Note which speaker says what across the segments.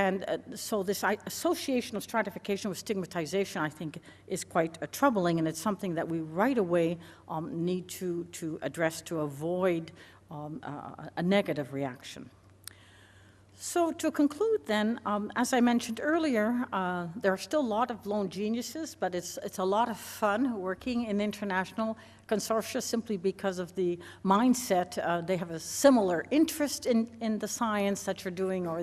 Speaker 1: And so this association of stratification with stigmatization, I think, is quite troubling, and it's something that we right away need to address to avoid a negative reaction. So to conclude then, as I mentioned earlier, there are still a lot of lone geniuses, but it's a lot of fun working in international consortia simply because of the mindset. They have a similar interest in the science that you're doing, or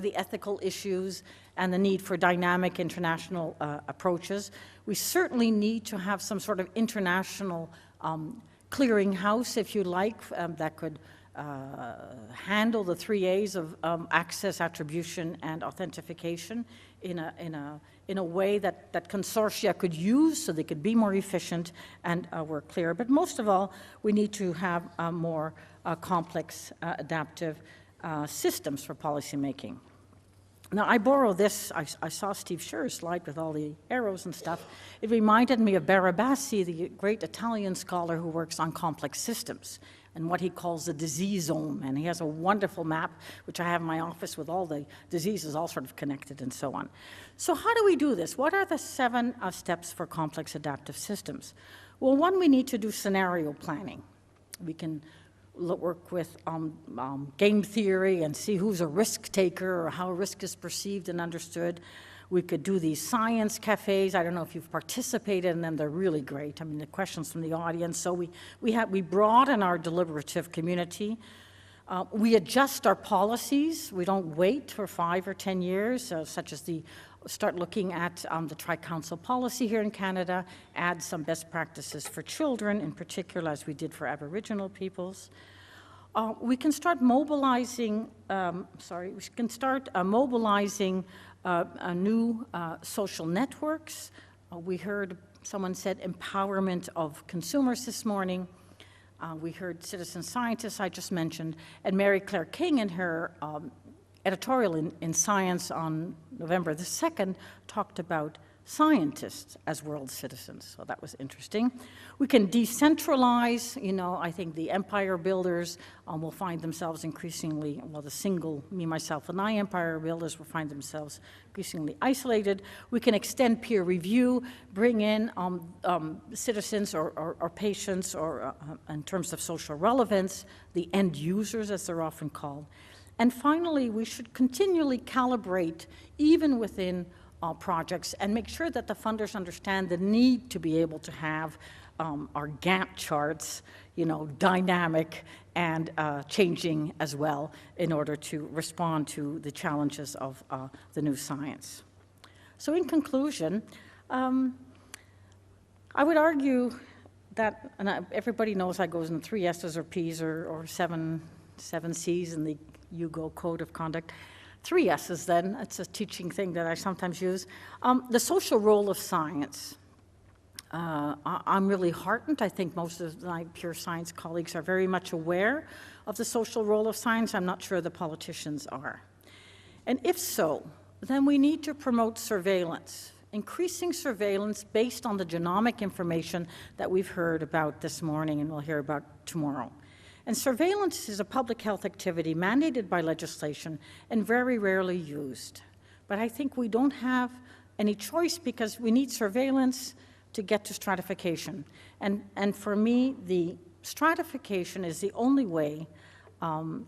Speaker 1: the ethical issues and the need for dynamic international approaches. We certainly need to have some sort of international clearinghouse, if you like, that could handle the 3 A's of access, attribution, and authentication in a way that consortia could use so they could be more efficient and work clearer. But most of all, we need to have more complex adaptive systems for policymaking. Now, I borrow this. I saw Steve Scherr's slide with all the arrows and stuff. It reminded me of Barabasi, the great Italian scholar who works on complex systems and what he calls the diseasome. And he has a wonderful map, which I have in my office, with all the diseases all sort of connected and so on. So how do we do this? What are the 7 steps for complex adaptive systems? Well, one, we need to do scenario planning. We can work with game theory and see who's a risk taker or how risk is perceived and understood. We could do these science cafes. I don't know if you've participated in them. They're really great. I mean, the questions from the audience. So we broaden our deliberative community. We adjust our policies. We don't wait for 5 or 10 years, such as start looking at the Tri-Council policy here in Canada, add some best practices for children in particular, as we did for Aboriginal peoples. We can start mobilizing, new social networks. We heard someone said empowerment of consumers this morning. We heard citizen scientists I just mentioned, and Mary Claire King in her editorial in Science on November the 2nd talked about scientists as world citizens, so that was interesting. We can decentralize. I think the empire builders will find themselves increasingly, well, the single, me, myself, and I empire builders will find themselves increasingly isolated. We can extend peer review, bring in citizens or patients, or in terms of social relevance, the end users, as they're often called. And finally, we should continually calibrate, even within projects, and make sure that the funders understand the need to be able to have our Gantt charts, dynamic and changing as well, in order to respond to the challenges of the new science. So in conclusion, I would argue that, and everybody knows I goes in 3 S's or P's or 7 C's in the UGO Code of Conduct. 3 S's then, it's a teaching thing that I sometimes use. The social role of science. I'm really heartened. I think most of my pure science colleagues are very much aware of the social role of science. I'm not sure the politicians are. And if so, then we need to promote surveillance, increasing surveillance based on the genomic information that we've heard about this morning and we'll hear about tomorrow. And surveillance is a public health activity mandated by legislation and very rarely used. But I think we don't have any choice, because we need surveillance to get to stratification. And for me, the stratification is the only way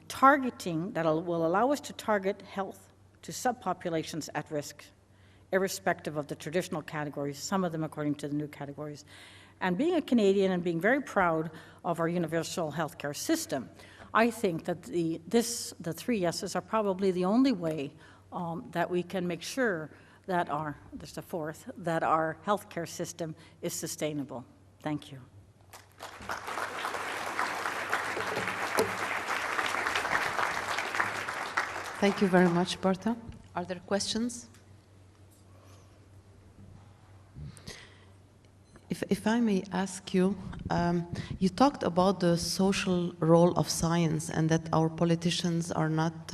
Speaker 1: targeting that will allow us to target health to subpopulations at risk, irrespective of the traditional categories, some of them according to the new categories. And being a Canadian and being very proud of our universal healthcare system, I think that the 3 S's are probably the only way that we can make sure that there's a 4th, that our healthcare system is sustainable. Thank you.
Speaker 2: Thank you very much, Bartha. Are there questions? If I may ask you, you talked about the social role of science and that our politicians are not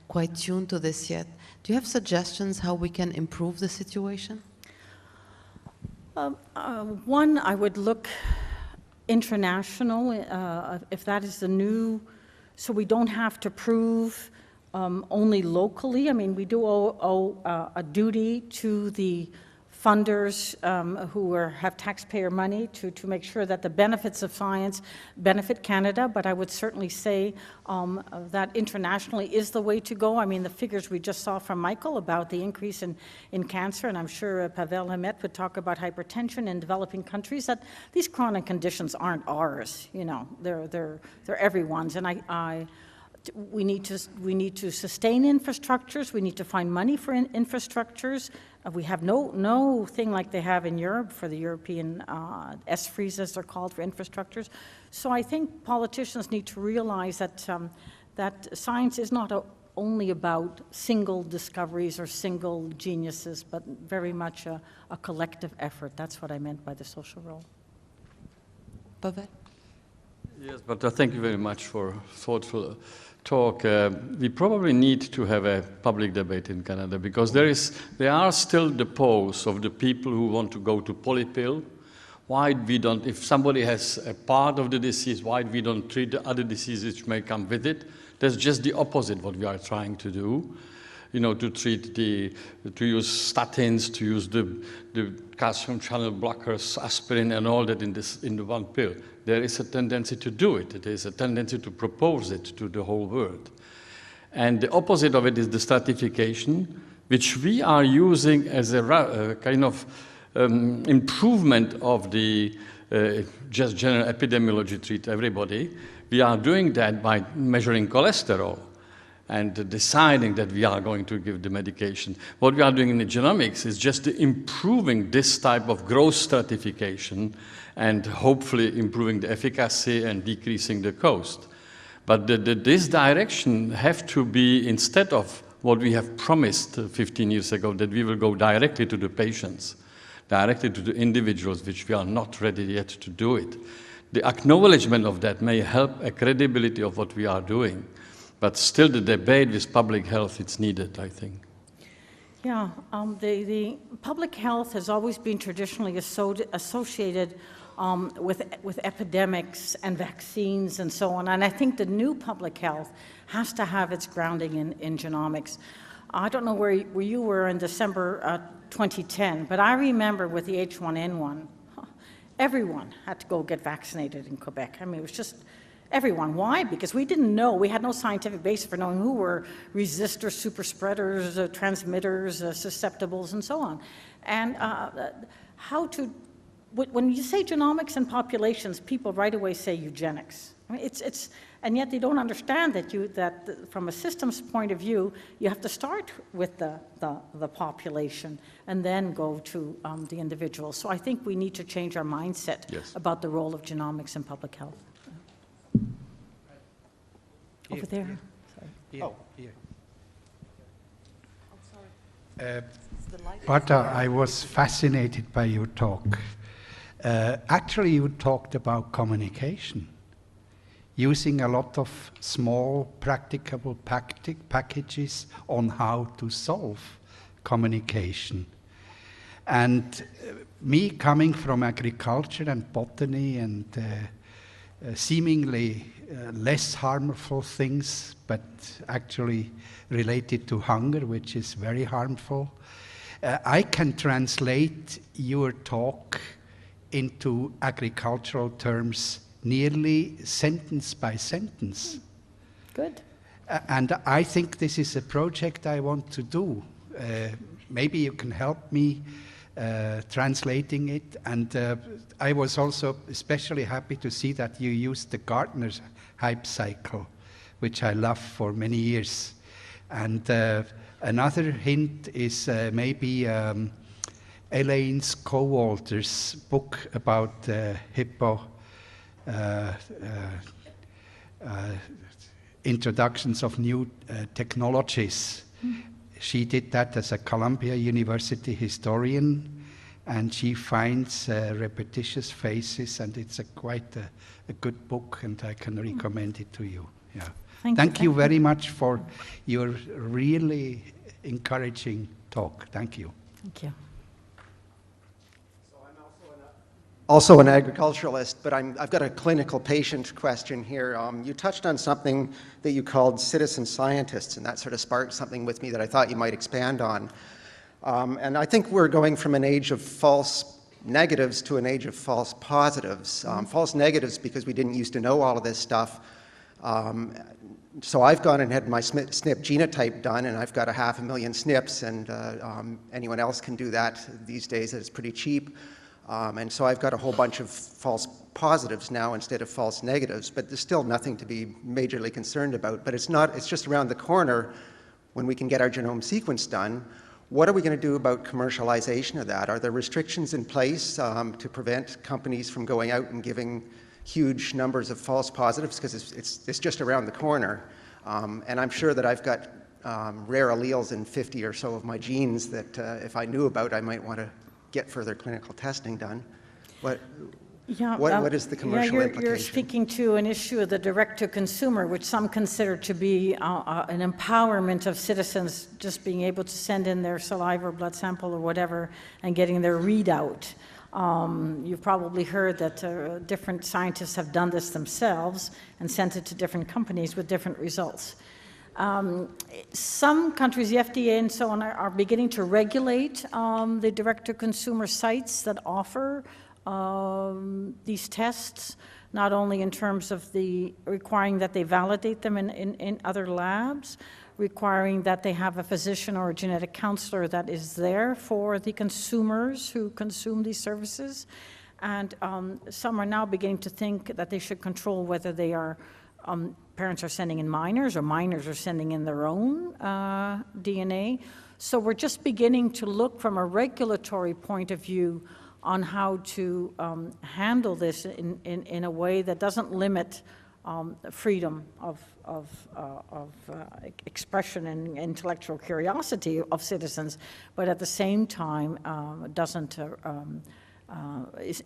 Speaker 2: quite tuned to this yet. Do you have suggestions how we can improve the situation?
Speaker 1: One, I would look international, if that is the new, so we don't have to prove only locally. I mean, we do owe a duty to the funders who have taxpayer money to make sure that the benefits of science benefit Canada, but I would certainly say that internationally is the way to go. I mean, the figures we just saw from Michael about the increase in cancer, and I'm sure Pavel Hamet would talk about hypertension in developing countries, that these chronic conditions aren't ours, you know, they're everyone's, and we need to sustain infrastructures. We need to find money for infrastructures. We have no thing like they have in Europe for the European SFREs, as they're called, for infrastructures. So I think politicians need to realize that that science is not only about single discoveries or single geniuses, but very much a collective effort. That's what I meant by the social role.
Speaker 2: Pavel?
Speaker 3: Yes, but thank you very much for thoughtful talk. We probably need to have a public debate in Canada, because there are still the polls of the people who want to go to polypill. Why we don't, if somebody has a part of the disease, why we don't treat the other diseases which may come with it? That's just the opposite what we are trying to do. You know, to use statins, to use the calcium channel blockers, aspirin, and all that in the one pill. There is a tendency to do it. There is a tendency to propose it to the whole world. And the opposite of it is the stratification, which we are using as a kind of improvement of the just general epidemiology, treat everybody. We are doing that by measuring cholesterol and deciding that we are going to give the medication. What we are doing in the genomics is just improving this type of gross stratification and hopefully improving the efficacy and decreasing the cost. But this direction have to be, instead of what we have promised 15 years ago, that we will go directly to the patients, directly to the individuals, which we are not ready yet to do it. The acknowledgement of that may help a credibility of what we are doing. But still, the debate with public health, it's needed, I think.
Speaker 1: Yeah, the public health has always been traditionally associated with epidemics and vaccines and so on. And I think the new public health has to have its grounding in genomics. I don't know where you were in December 2010, but I remember with the H1N1, everyone had to go get vaccinated in Quebec. I mean, it was just everyone. Why? Because we didn't know. We had no scientific basis for knowing who were resistors, super spreaders, transmitters, susceptibles, and so on. And when you say genomics and populations, people right away say eugenics. I mean, and yet they don't understand that from a systems point of view, you have to start with the population and then go to the individual. So I think we need to change our mindset about the role of genomics in public health. Over there.
Speaker 4: Here. Sorry. Here. Oh, here. Oh, sorry. Bartha, I was fascinated by your talk. Actually, you talked about communication, using a lot of small, practicable packages on how to solve communication. And me coming from agriculture and botany and seemingly less harmful things, but actually related to hunger, which is very harmful, I can translate your talk into agricultural terms nearly sentence by sentence.
Speaker 1: Good.
Speaker 4: And I think this is a project I want to do. Maybe you can help me translating it. And I was also especially happy to see that you used the Gartner's hype cycle, which I love for many years. And another hint is maybe Elaine's co-author's book about introductions of new technologies. She did that as a Columbia University historian, and she finds repetitious faces, and it's quite a good book, and I can recommend it to you. Yeah. Thank you very much for your really encouraging talk. Thank you.
Speaker 1: Thank you.
Speaker 5: also an agriculturalist, but I've got a clinical patient question here. You touched on something that you called citizen scientists, and that sort of sparked something with me that I thought you might expand on. And I think we're going from an age of false negatives to an age of false positives. False negatives because we didn't used to know all of this stuff. So I've gone and had my SNP genotype done, and I've got 500,000 SNPs, and anyone else can do that these days. It's pretty cheap. And so I've got a whole bunch of false positives now instead of false negatives, but there's still nothing to be majorly concerned about. But it's just around the corner when we can get our genome sequence done. What are we going to do about commercialization of that? Are there restrictions in place to prevent companies from going out and giving huge numbers of false positives, because it's just around the corner. And I'm sure that I've got rare alleles in 50 or so of my genes that if I knew about, I might want to get further clinical testing done. What is the commercial implication?
Speaker 1: You're speaking to an issue of the direct-to-consumer, which some consider to be an empowerment of citizens just being able to send in their saliva or blood sample or whatever and getting their readout. You've probably heard that different scientists have done this themselves and sent it to different companies with different results. Some countries, the FDA and so on, are beginning to regulate the direct-to-consumer sites that offer these tests, not only in terms of the requiring that they validate them in other labs, requiring that they have a physician or a genetic counselor that is there for the consumers who consume these services. And some are now beginning to think that they should control whether they are, parents are sending in minors or minors are sending in their own DNA. So we're just beginning to look from a regulatory point of view on how to handle this in a way that doesn't limit freedom of expression and intellectual curiosity of citizens, but at the same time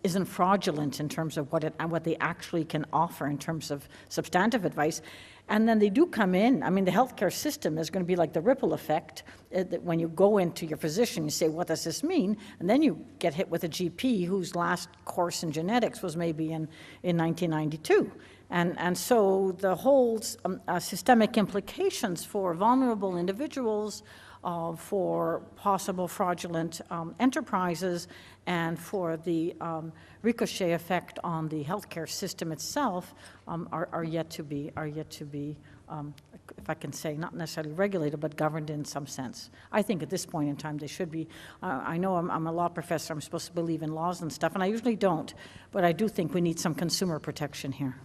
Speaker 1: isn't fraudulent in terms of what they actually can offer in terms of substantive advice. And then they do come in. I mean, the healthcare system is going to be like the ripple effect. That when you go into your physician, you say, what does this mean? And then you get hit with a GP whose last course in genetics was maybe in 1992. And so the whole systemic implications for vulnerable individuals, for possible fraudulent enterprises, and for the ricochet effect on the healthcare system itself are yet to be, if I can say, not necessarily regulated, but governed in some sense. I think at this point in time they should be. I know I'm a law professor, I'm supposed to believe in laws and stuff, and I usually don't, but I do think we need some consumer protection here.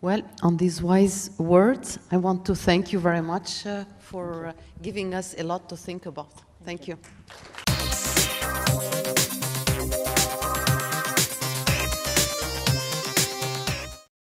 Speaker 2: Well, on these wise words, I want to thank you very much for giving us a lot to think about. Thank you.